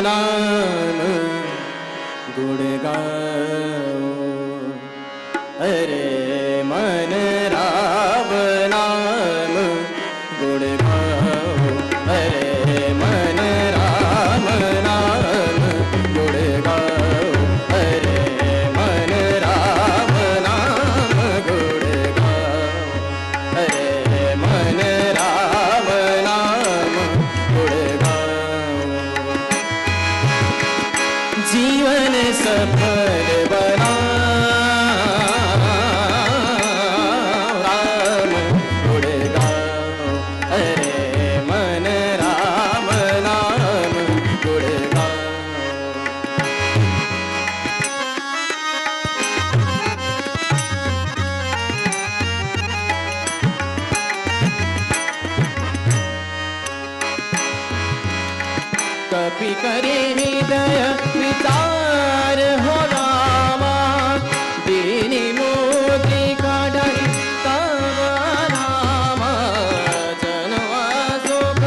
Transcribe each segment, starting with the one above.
नाम गुण गाओ। अरे मन राम नाम गुण गाओ। अरे मन राम नाम गुण गाओ। अरे मन राम नाम गुण गाओ। अरे मन राम नाम गुण गाओ। जीवन सफल बना राम गुण गाओ। अरे मन राम नाम गुण गाओ। कपि करे हृदय विचार हो रामा। दीनी मोती काढी तव नामा। जनवा सुख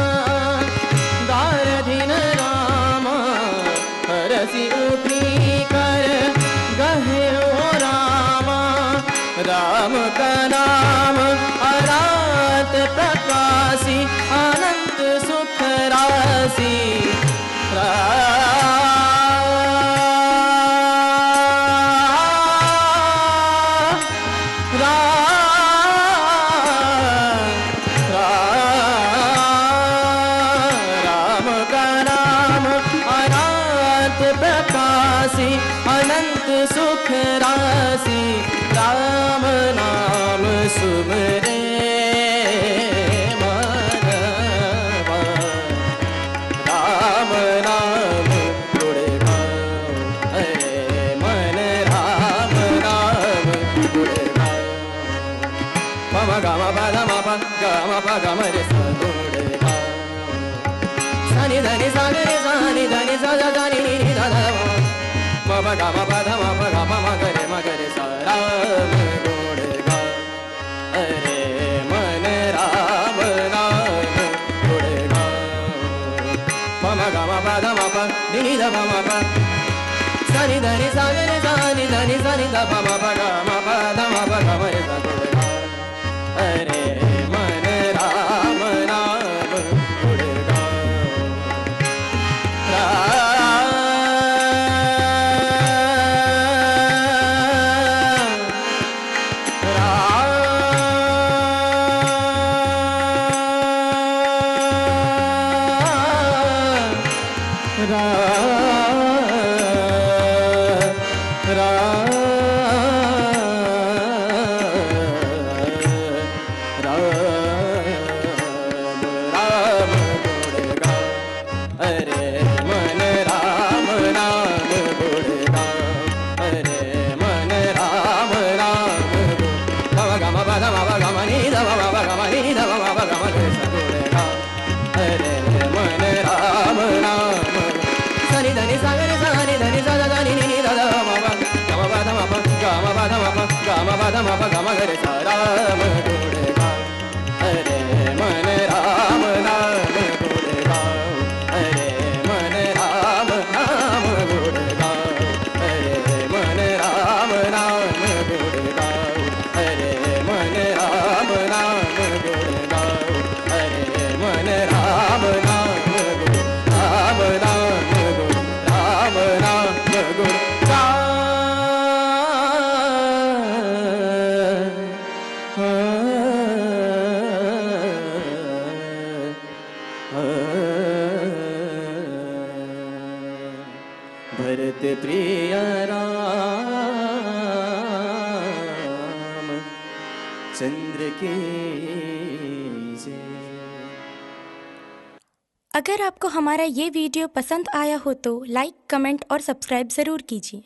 दारधीन रामा। हरसी उपरी कर गहे हो रामा। राम का नाम अरात प्रकाशी। अनंत सुख राशि। राम का नाम अनंत प्रकाशी। अनंत सुख राशि। राम नाम सुमरे मनवा। राम नाम गुण गाओ। अरे मन राम नाम गुण गाओ। पम गम पद मप गम प गम रे स गुण गाओ। सनि धनि सा ग रे सा नि धनि सा ज नि नि ध ध म प गम पद मप ग प म ग रे सा राम गुण गाओ। अरे मन राम नाम गुण गाओ। पम गम पद मप नि नि ध प म प सनि धनि सा ग रे सा नि धनि सा नि ध प म प ग म प ध म प ग म रे सा गुण गाओ। अरे मन राम नाम गुण गाओ। भरत प्रिय राम चंद्र के जय। अगर आपको हमारा ये वीडियो पसंद आया हो तो लाइक, कमेंट और सब्सक्राइब ज़रूर कीजिए।